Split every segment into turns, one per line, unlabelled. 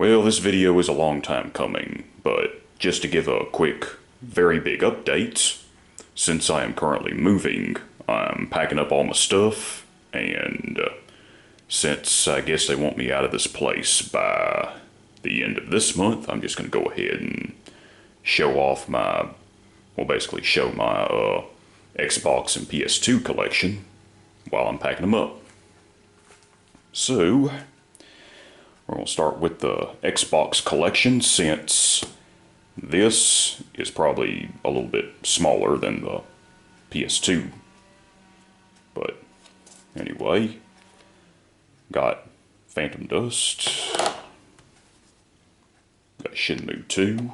Well, this video is a long time coming, but just to give a quick, very big update, since I am currently moving, I'm packing up all my stuff, and since I guess they want me out of this place by the end of this month, I'm just going to go ahead and show off my, well, basically show my Xbox and PS2 collection while I'm packing them up. So, we're going to start with the Xbox collection, since this is probably a little bit smaller than the PS2. But anyway, got Phantom Dust, got Shenmue 2,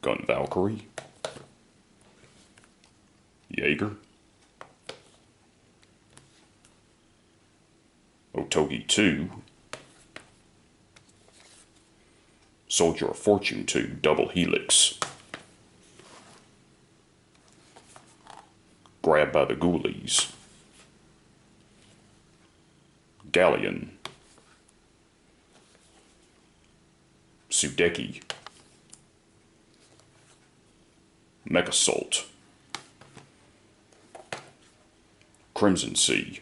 Gun Valkyrie, Jaeger, Otogi 2, Soldier of Fortune 2 Double Helix, Grabbed by the Ghoulies, Galleon, Sudeki, Mechasalt, Crimson Sea,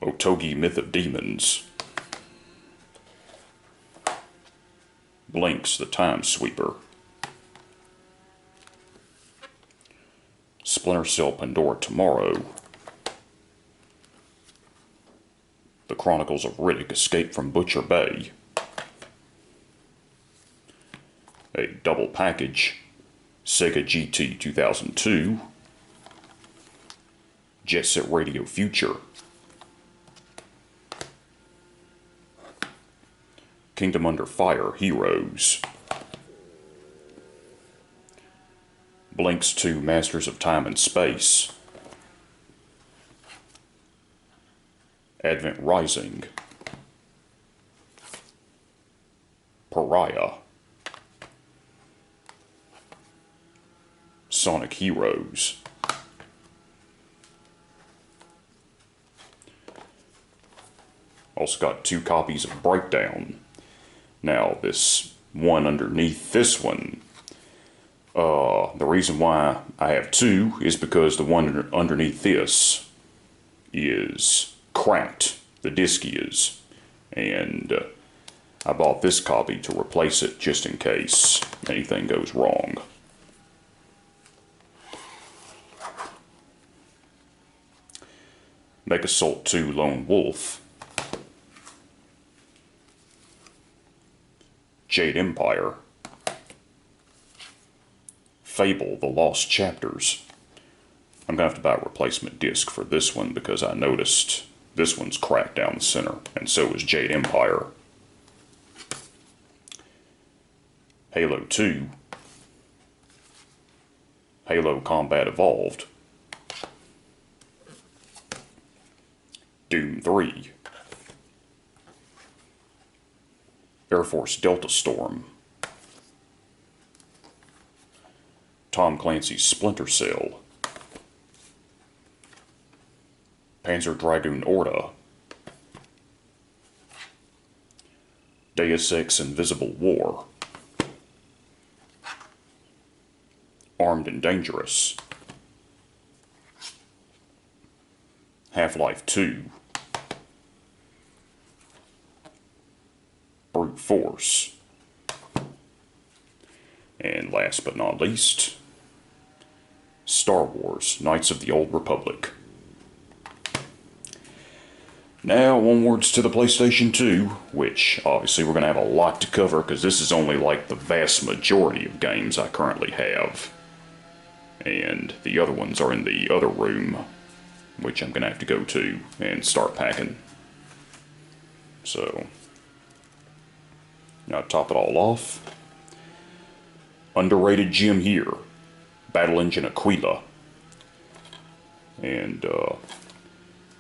Otogi Myth of Demons, Blinks the Time Sweeper, Splinter Cell Pandora Tomorrow, The Chronicles of Riddick Escape from Butcher Bay, a double package, Sega GT 2002, Jet Set Radio Future, Kingdom Under Fire Heroes, Blinks 2 Masters of Time and Space, Advent Rising, Pariah, Sonic Heroes, also got 2 copies of Breakdown. Now, this one underneath this one, the reason why I have 2 is because the one underneath this is cracked, the disc is, and I bought this copy to replace it just in case anything goes wrong. Mechasalt 2 Lone Wolf, Jade Empire, Fable The Lost Chapters. I'm going to have to buy a replacement disc for this one because I noticed this one's cracked down the center, and so is Jade Empire. Halo 2, Halo Combat Evolved, Doom 3, Air Force Delta Storm, Tom Clancy's Splinter Cell, Panzer Dragoon Orta, Deus Ex Invisible War, Armed and Dangerous, Half-Life 2, Brute Force, and last but not least, Star Wars Knights of the Old Republic. Now, onwards to the PlayStation 2, which obviously we're going to have a lot to cover because this is only like the vast majority of games I currently have. And the other ones are in the other room, which I'm going to have to go to and start packing. So, now to top it all off, underrated gem here, Battle Engine Aquila. And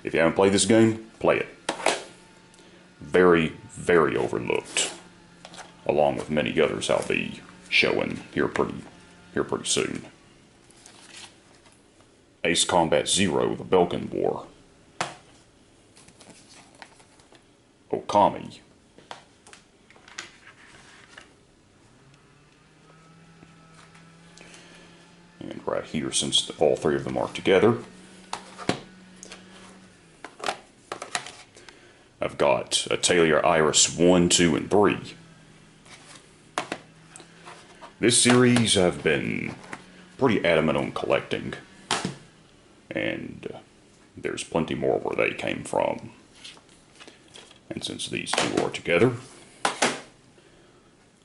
if you haven't played this game, play it. Very, very overlooked, along with many others I'll be showing here pretty soon. Ace Combat Zero, the Belkin War. Okami. And right here, since all three of them are together, I've got Atelier Iris 1, 2, and 3. This series I've been pretty adamant on collecting, and there's plenty more where they came from. And since these two are together,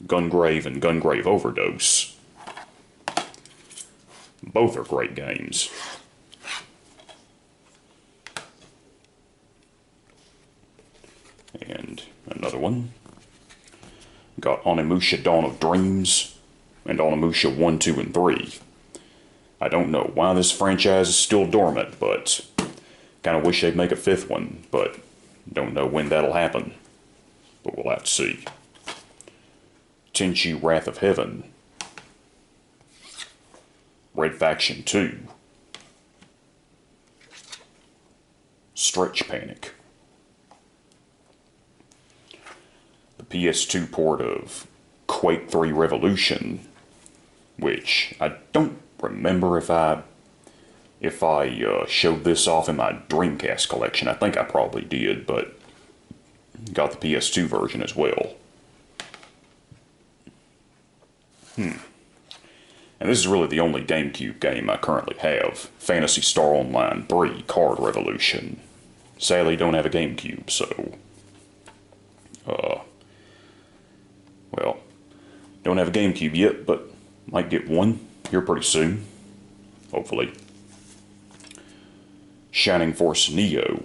Gungrave and Gungrave Overdose, both are great games. And another one, got Onimusha Dawn of Dreams and Onimusha 1, 2, and 3. I don't know why this franchise is still dormant, but kind of wish they'd make a fifth one, but don't know when that'll happen. But we'll have to see. Tenchi Wrath of Heaven, Red Faction 2, Stretch Panic, the PS2 port of Quake 3 Revolution, which I don't remember if I showed this off in my Dreamcast collection. I think I probably did, but got the PS2 version as well. And this is really the only Gamecube game I currently have. Phantasy Star Online 3 Card Revolution. Sadly, don't have a Gamecube, so... well, don't have a Gamecube yet, but might get one here pretty soon. Hopefully. Shining Force Neo.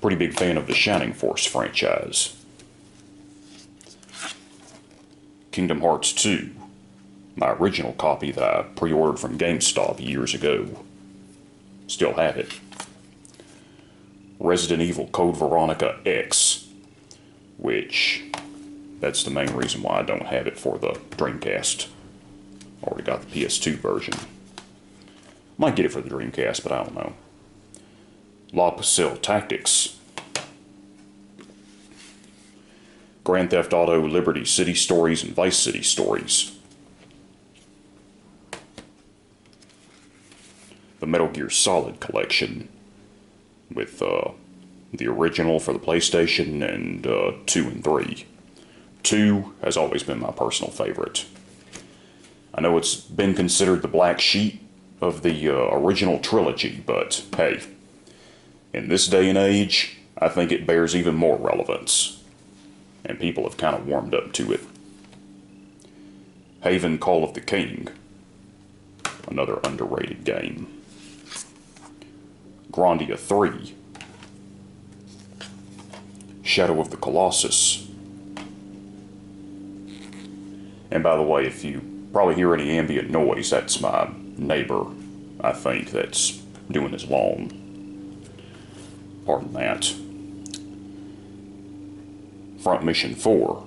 Pretty big fan of the Shining Force franchise. Kingdom Hearts 2, my original copy that I pre-ordered from GameStop years ago. Still have it. Resident Evil Code Veronica X, which, that's the main reason why I don't have it for the Dreamcast. Already got the PS2 version. Might get it for the Dreamcast, but I don't know. La Pucelle Tactics. Grand Theft Auto, Liberty City Stories, and Vice City Stories. The Metal Gear Solid collection, with the original for the PlayStation and 2 and 3. 2 has always been my personal favorite. I know it's been considered the black sheep of the original trilogy, but hey, in this day and age, I think it bears even more relevance. And people have kind of warmed up to it. Haven Call of the King, another underrated game. Grandia 3, Shadow of the Colossus. And by the way, if you probably hear any ambient noise, that's my neighbor, I think, that's doing his lawn. Pardon that. Front Mission 4,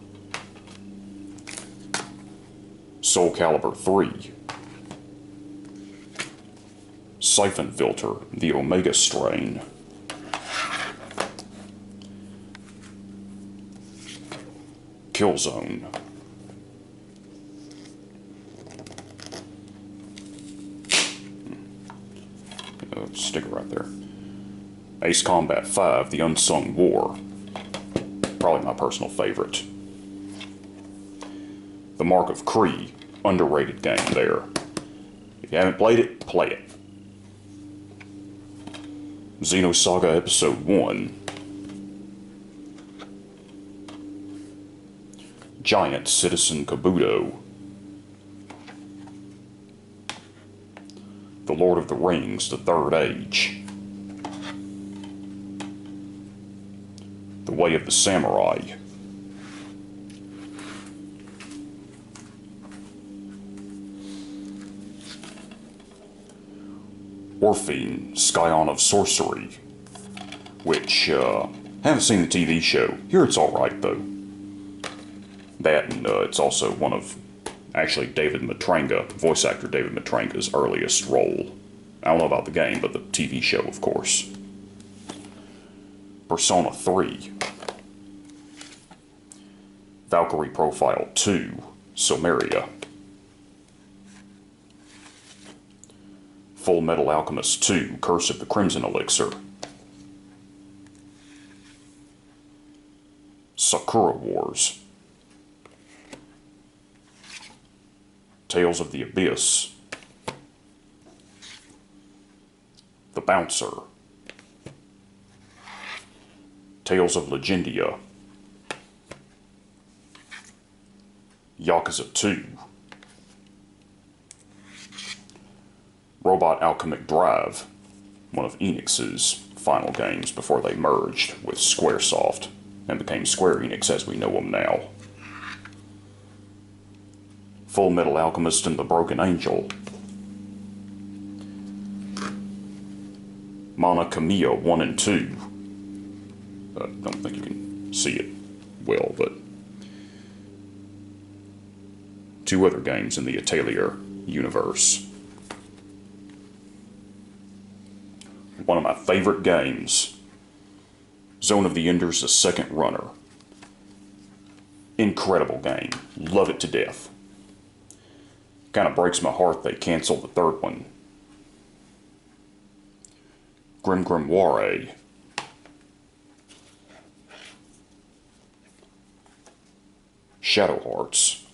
Soul Calibur 3, Siphon Filter, the Omega Strain, Killzone, sticker right there, Ace Combat 5, The Unsung War. Probably my personal favorite. The Mark of Kree, underrated game there. If you haven't played it, play it. Xenosaga Episode 1. Giant Citizen Kabuto. The Lord of the Rings, The Third Age. The Way of the Samurai. Orphine, Scion of Sorcery, which, haven't seen the TV show. Here it's alright, though. That, and it's also one of Actually, David Matranga, voice actor David Matranga's earliest role. I don't know about the game, but the TV show, of course. Persona 3. Valkyrie Profile 2, Someria. Full Metal Alchemist 2, Curse of the Crimson Elixir. Sakura Wars. Tales of the Abyss. The Bouncer. Tales of Legendia. Yakuza 2. Robot Alchemic Drive, one of Enix's final games before they merged with Squaresoft and became Square Enix as we know them now. Full Metal Alchemist and the Broken Angel. Mana Kamiya 1 and 2. I don't think you can see it well, but 2 other games in the Atelier universe. One of my favorite games, Zone of the Enders, the Second Runner. Incredible game. Love it to death. Kind of breaks my heart they canceled the 3rd one. Grim Grimoire. Shadow Hearts.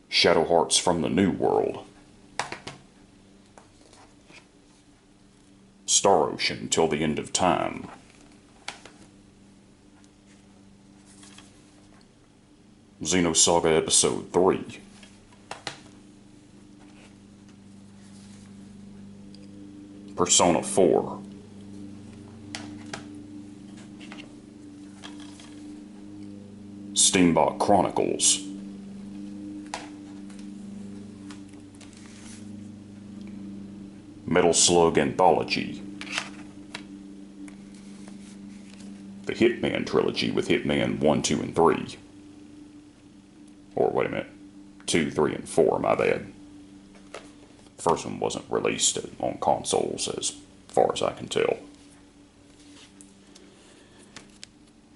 Shadow Hearts from the New World. Star Ocean Till the End of Time. Xenosaga Episode 3. Persona 4. Steambot Chronicles. Metal Slug Anthology. The Hitman Trilogy with Hitman 1, 2, and 3. Or wait a minute, 2, 3, and 4, my bad. The first one wasn't released on consoles as far as I can tell.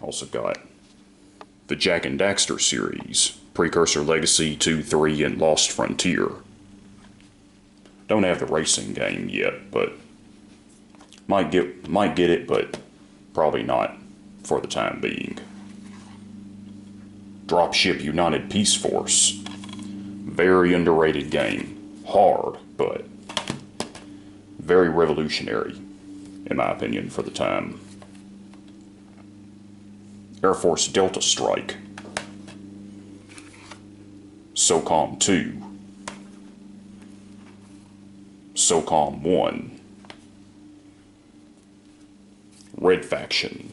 Also got the Jak and Daxter series, Precursor Legacy 2, 3, and Lost Frontier. Don't have the racing game yet, but might get it, but probably not for the time being. Dropship United Peace Force. Very underrated game. Hard, but very revolutionary, in my opinion, for the time. Air Force Delta Strike. SOCOM 2. SOCOM 1. Red Faction.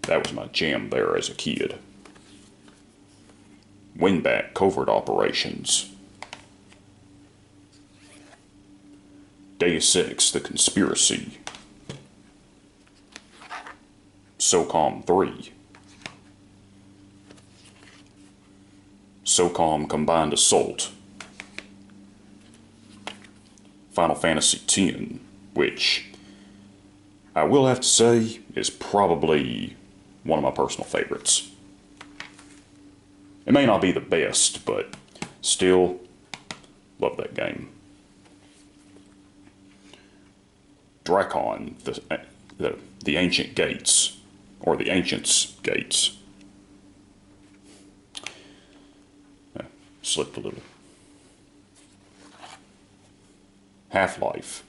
That was my jam there as a kid. Winback Covert Operations. Deus Ex The Conspiracy. SOCOM 3. SOCOM Combined Assault. Final Fantasy X, which I will have to say is probably one of my personal favorites. It may not be the best, but still love that game. Drakon, the Ancient Gates, or the Ancient's Gates. Slipped a little. Half-Life.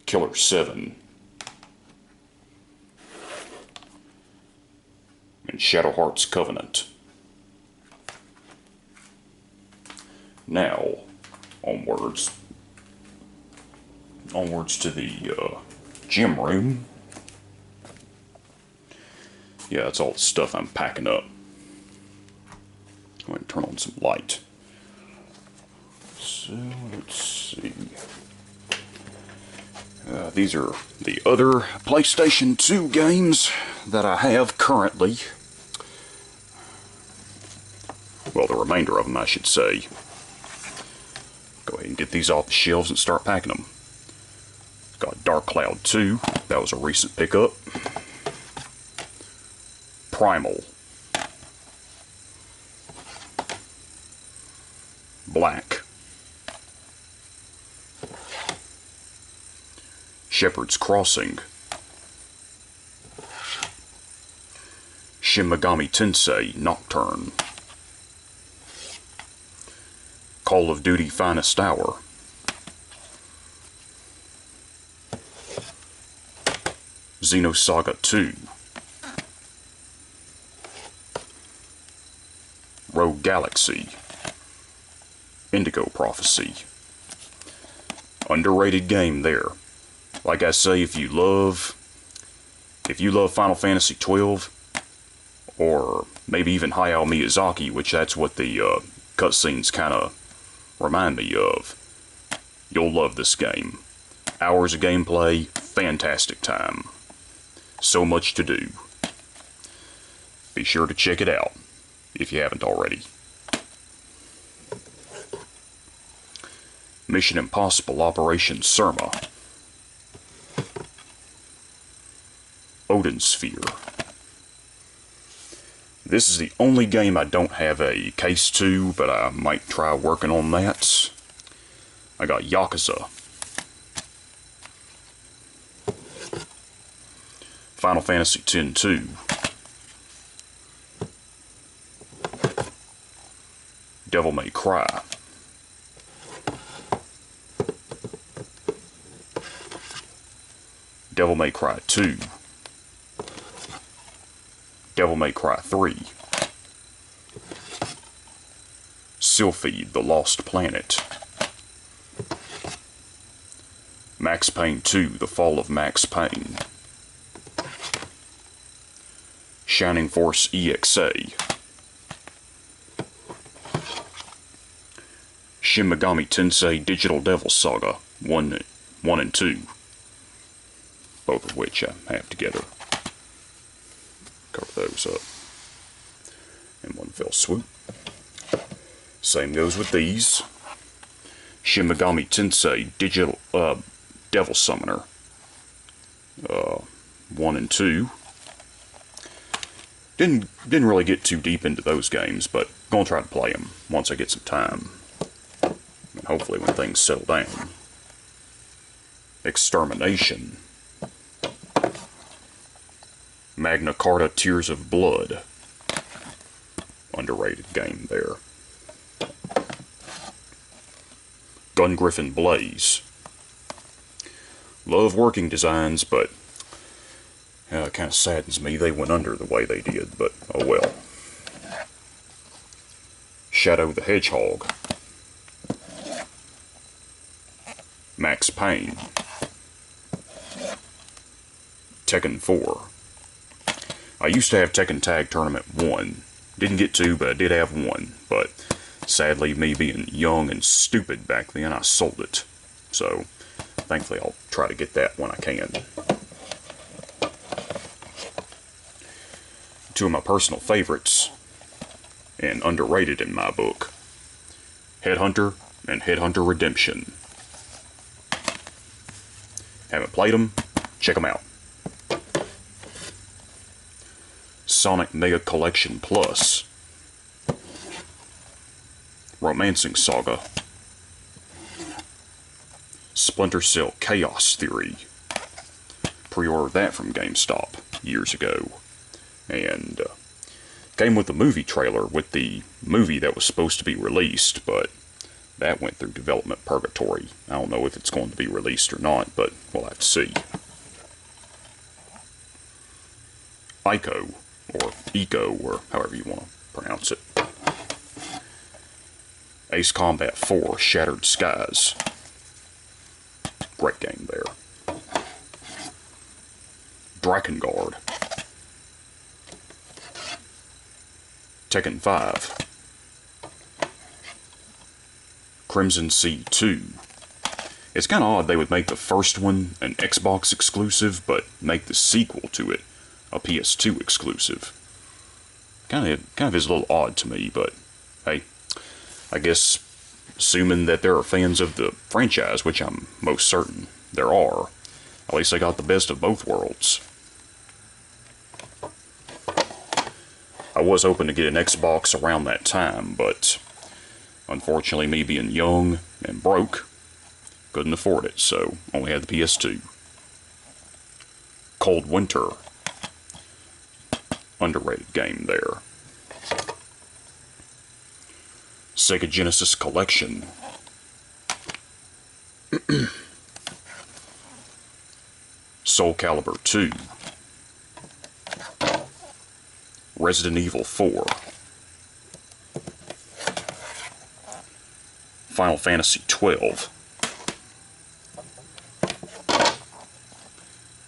Killer 7. And Shadow Hearts Covenant. Now, onwards to the gym room. Yeah, that's all the stuff I'm packing up. Go ahead and turn on some light. So, let's see. These are the other PlayStation 2 games that I have currently. Well, the remainder of them, I should say. Go ahead and get these off the shelves and start packing them. Got Dark Cloud 2. That was a recent pickup. Primal. Black. Shepherd's Crossing. Shin Megami Tensei Nocturne. Call of Duty Finest Hour. Xenosaga 2. Rogue Galaxy. Indigo Prophecy. Underrated game there. Like I say, if you love Final Fantasy 12, or maybe even Hayao Miyazaki, which that's what the cutscenes kind of remind me of, you'll love this game. Hours of gameplay, fantastic time. So much to do. Be sure to check it out, if you haven't already. Mission Impossible Operation Surma. Odin Sphere. This is the only game I don't have a case to, but I might try working on that. I got Yakuza. Final Fantasy X-2. Devil May Cry. Devil May Cry 2. Devil May Cry 3. Sylphid, The Lost Planet. Max Payne 2, The Fall of Max Payne. Shining Force EXA. Shin Megami Tensei Digital Devil Saga 1 and 2. Both of which I have together. Cover those up in one fell swoop. Same goes with these. Shin Megami Tensei Digital Devil Summoner 1 and 2. Didn't really get too deep into those games, but gonna try to play them once I get some time. And hopefully when things settle down. Extermination. Magna Carta Tears of Blood. Underrated game there. Gun Griffin Blaze. Love working designs, but it kind of saddens me they went under the way they did, but oh well. Shadow the Hedgehog. Max Payne. Tekken 4. I used to have Tekken Tag Tournament 1. Didn't get 2, but I did have 1. But sadly, me being young and stupid back then, I sold it. So, thankfully, I'll try to get that when I can. Two of my personal favorites, and underrated in my book, Headhunter and Headhunter Redemption. Haven't played them? Check them out. Sonic Mega Collection Plus. Romancing Saga. Splinter Cell Chaos Theory. Pre-ordered that from GameStop years ago. And came with the movie trailer with the movie that was supposed to be released, but that went through development purgatory. I don't know if it's going to be released or not, but we'll have to see. Ico, or Eco, or however you want to pronounce it. Ace Combat 4 Shattered Skies. Great game there. Drakengard. Tekken 5. Crimson Sea 2. It's kind of odd they would make the first one an Xbox exclusive, but make the sequel to it a PS2 exclusive. Kind of is a little odd to me, but hey, I guess assuming that there are fans of the franchise, which I'm most certain there are, at least I got the best of both worlds. I was hoping to get an Xbox around that time, but unfortunately, me being young and broke, couldn't afford it, so only had the PS2. Cold Winter. Underrated game there. Sega Genesis Collection. Soul Calibur 2. Resident Evil 4. Final Fantasy 12.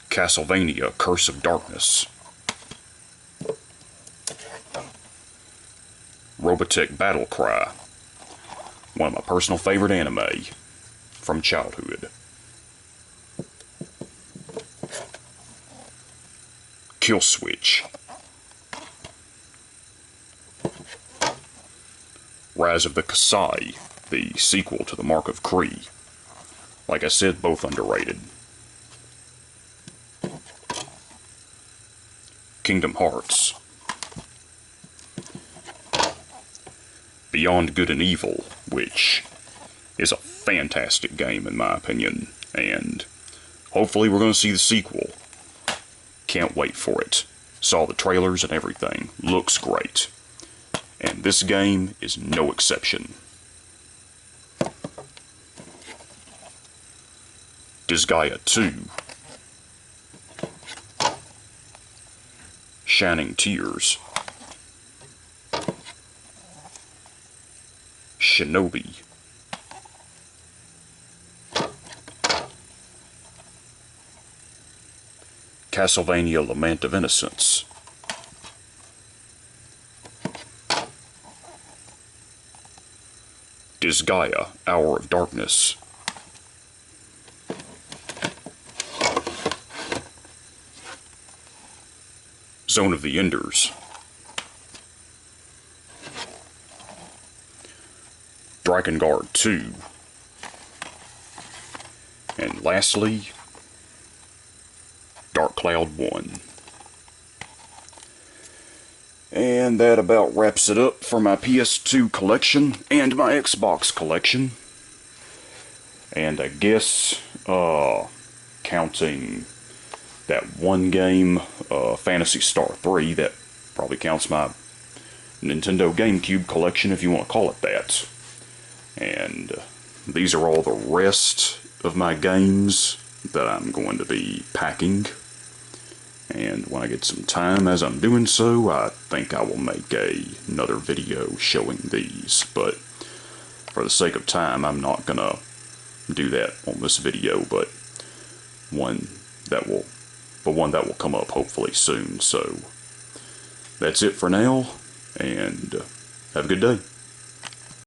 Castlevania Curse of Darkness. Robotech Battle Cry. One of my personal favorite anime from childhood. Kill Switch. Rise of the Kasai, the sequel to the Mark of Kree. Like I said, both underrated. Kingdom Hearts. Beyond Good and Evil, which is a fantastic game in my opinion, and hopefully we're going to see the sequel. Can't wait for it. Saw the trailers and everything. Looks great. And this game is no exception. Disgaea 2. Shining Tears. Shinobi. Castlevania Lament of Innocence. Disgaea Hour of Darkness. Zone of the Enders. Drakengard 2. And lastly, Dark Cloud 1. And that about wraps it up for my PS2 collection and my Xbox collection. And I guess, counting that one game, Phantasy Star 3, that probably counts my Nintendo Gamecube collection, if you want to call it that. And these are all the rest of my games that I'm going to be packing. And when I get some time as I'm doing so, I think I will make another video showing these. But for the sake of time, I'm not going to do that on this video, but one that will come up hopefully soon. So that's it for now, and have a good day.